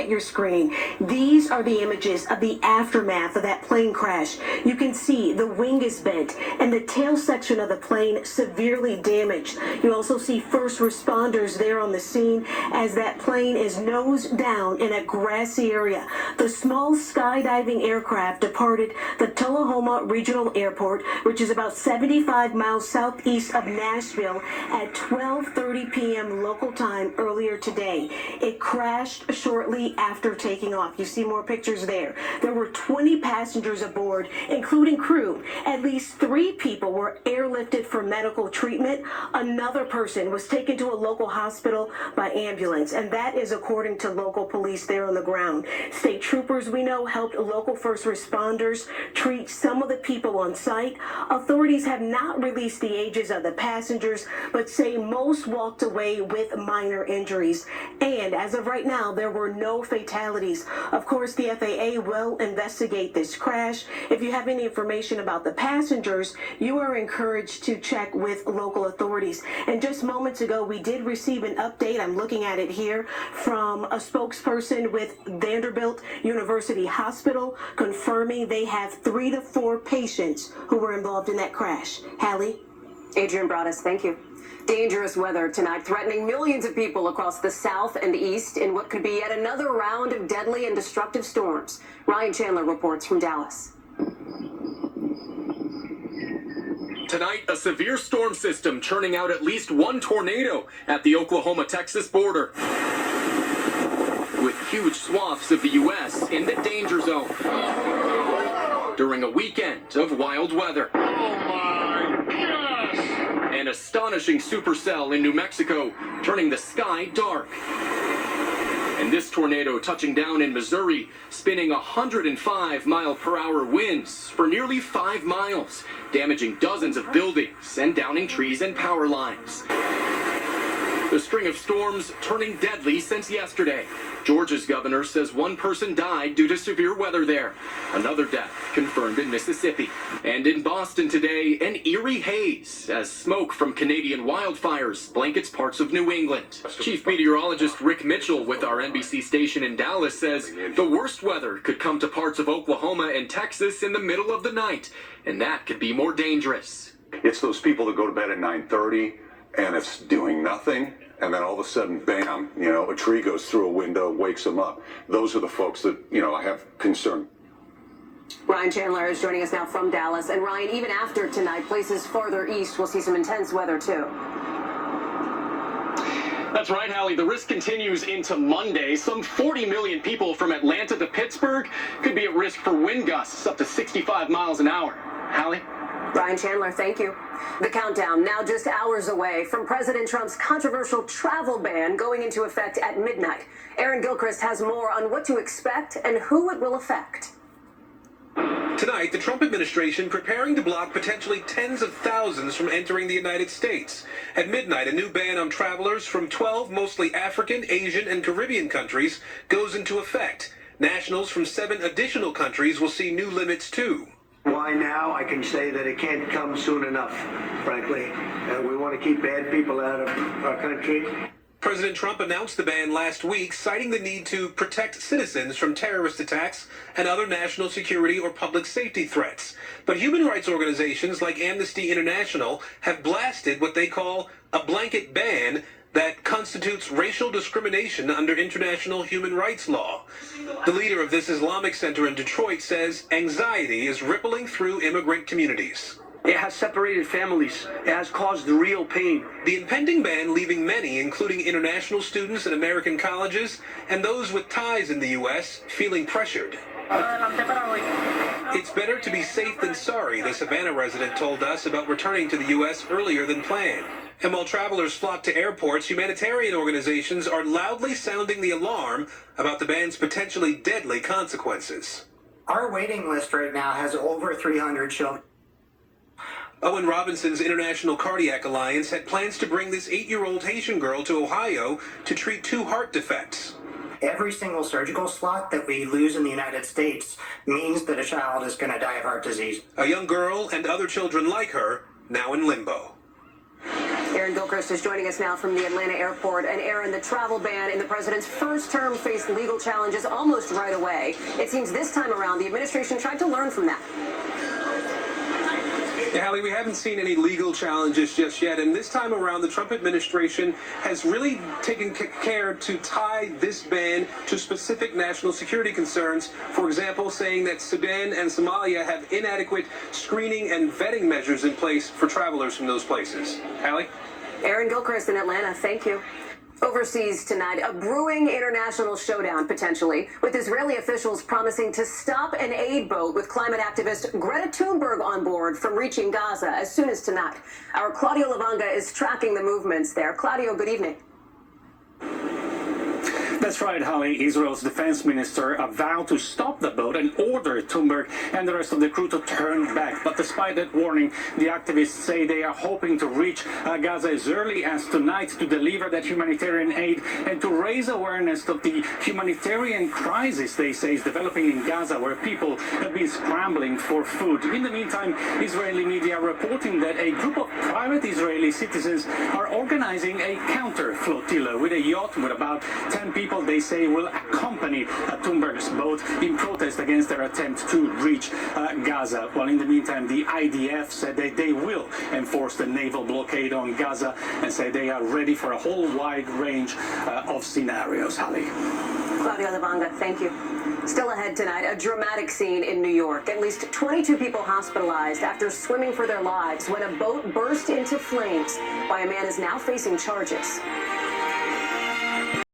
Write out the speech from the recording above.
at your screen, these are the images of the aftermath of that plane crash. You can see the wing is bent and the tail section of the plane severely damaged. You also see first responders there on the scene as that plane is nose down in a grassy area. The small skydiving aircraft departed the Tullahoma Regional Airport, which is about 75 miles southeast of Nashville, at 12:30 p.m. local time earlier today. It crashed shortly after taking off. You see more pictures there. There were 20 passengers aboard, including crew. At least 3 people were airlifted for medical treatment. Another person was taken to a local hospital by ambulance, and that is according to local police there on the ground. State troopers, we know, helped local first responders treat some of the people on site. Authorities have not released the ages of the passengers, but say most walked away with minor injuries. And as of right now, there were no fatalities. Of course, the FAA will investigate this crash. If you have any information about the passengers, you are encouraged to check with local authorities. And just moments ago, we did receive an update, I'm looking at it here, from a spokesperson with Vanderbilt University Hospital confirming they have 3 to 4 patients who were involved in that crash. Hallie? Adrian Broadus, thank you. Dangerous weather tonight, threatening millions of people across the south and east in what could be yet another round of deadly and destructive storms. Ryan Chandler reports from Dallas. Tonight, a severe storm system churning out at least 1 tornado at the Oklahoma-Texas border, with huge swaths of the U.S. in the danger zone during a weekend of wild weather. Oh my gosh! An astonishing supercell in New Mexico, turning the sky dark. And this tornado touching down in Missouri, spinning 105-mile-per-hour winds for nearly 5 miles, damaging dozens of buildings and downing trees and power lines. The string of storms turning deadly since yesterday. Georgia's governor says 1 person died due to severe weather there. Another death confirmed in Mississippi. And in Boston today, an eerie haze as smoke from Canadian wildfires blankets parts of New England. Chief meteorologist Rick Mitchell with our NBC station in Dallas says the worst weather could come to parts of Oklahoma and Texas in the middle of the night, and that could be more dangerous. It's those people that go to bed at 9:30 and it's doing nothing, and then all of a sudden, bam, a tree goes through a window, wakes them up. Those are the folks that, I have concern. Ryan Chandler is joining us now from Dallas. And Ryan, even after tonight, places farther east will see some intense weather too. That's right, Hallie. The risk continues into Monday. Some 40 million people from Atlanta to Pittsburgh could be at risk for wind gusts up to 65 miles an hour. Hallie? Ryan Chandler, thank you. The countdown now just hours away from President Trump's controversial travel ban going into effect at midnight. Aaron Gilchrist has more on what to expect and who it will affect. Tonight, the Trump administration preparing to block potentially tens of thousands from entering the United States. At midnight, a new ban on travelers from 12 mostly African, Asian, and Caribbean countries goes into effect. Nationals from 7 additional countries will see new limits too. Why now? I can say that it can't come soon enough, frankly. We want to keep bad people out of our country. President Trump announced the ban last week, citing the need to protect citizens from terrorist attacks and other national security or public safety threats. But human rights organizations like Amnesty International have blasted what they call a blanket ban that constitutes racial discrimination under international human rights law. The leader of this Islamic center in Detroit says anxiety is rippling through immigrant communities. It has separated families. It has caused real pain. The impending ban leaving many, including international students in American colleges and those with ties in the U.S., feeling pressured. It's better to be safe than sorry, the Savannah resident told us about returning to the U.S. earlier than planned. And while travelers flock to airports, humanitarian organizations are loudly sounding the alarm about the ban's potentially deadly consequences. Our waiting list right now has over 300 children. Owen Robinson's International Cardiac Alliance had plans to bring this 8-year-old Haitian girl to Ohio to treat 2 heart defects. Every single surgical slot that we lose in the United States means that a child is going to die of heart disease. A young girl and other children like her now in limbo. Aaron Gilchrist is joining us now from the Atlanta airport. And Aaron, the travel ban in the president's first term faced legal challenges almost right away. It seems this time around the administration tried to learn from that. Yeah, Hallie, we haven't seen any legal challenges just yet, and this time around the Trump administration has really taken care to tie this ban to specific national security concerns. For example, saying that Sudan and Somalia have inadequate screening and vetting measures in place for travelers from those places. Hallie? Aaron Gilchrist in Atlanta, thank you. Overseas tonight, a brewing international showdown potentially, with Israeli officials promising to stop an aid boat with climate activist Greta Thunberg on board from reaching Gaza as soon as tonight. Our Claudio Lavanga is tracking the movements there. Claudio, good evening. That's right, Holly. Israel's defense minister vowed to stop the boat and ordered Thunberg and the rest of the crew to turn back. But despite that warning, the activists say they are hoping to reach Gaza as early as tonight to deliver that humanitarian aid and to raise awareness of the humanitarian crisis they say is developing in Gaza, where people have been scrambling for food. In the meantime, Israeli media are reporting that a group of private Israeli citizens are organizing a counter flotilla with a yacht with about 10 people they say will accompany Thunberg's boat in protest against their attempt to reach Gaza. Well, in the meantime, the IDF said that they will enforce the naval blockade on Gaza and say they are ready for a whole wide range of scenarios. Holly. Claudio Lavanga, thank you. Still ahead tonight, a dramatic scene in New York. At least 22 people hospitalized after swimming for their lives when a boat burst into flames. Why a man is now facing charges.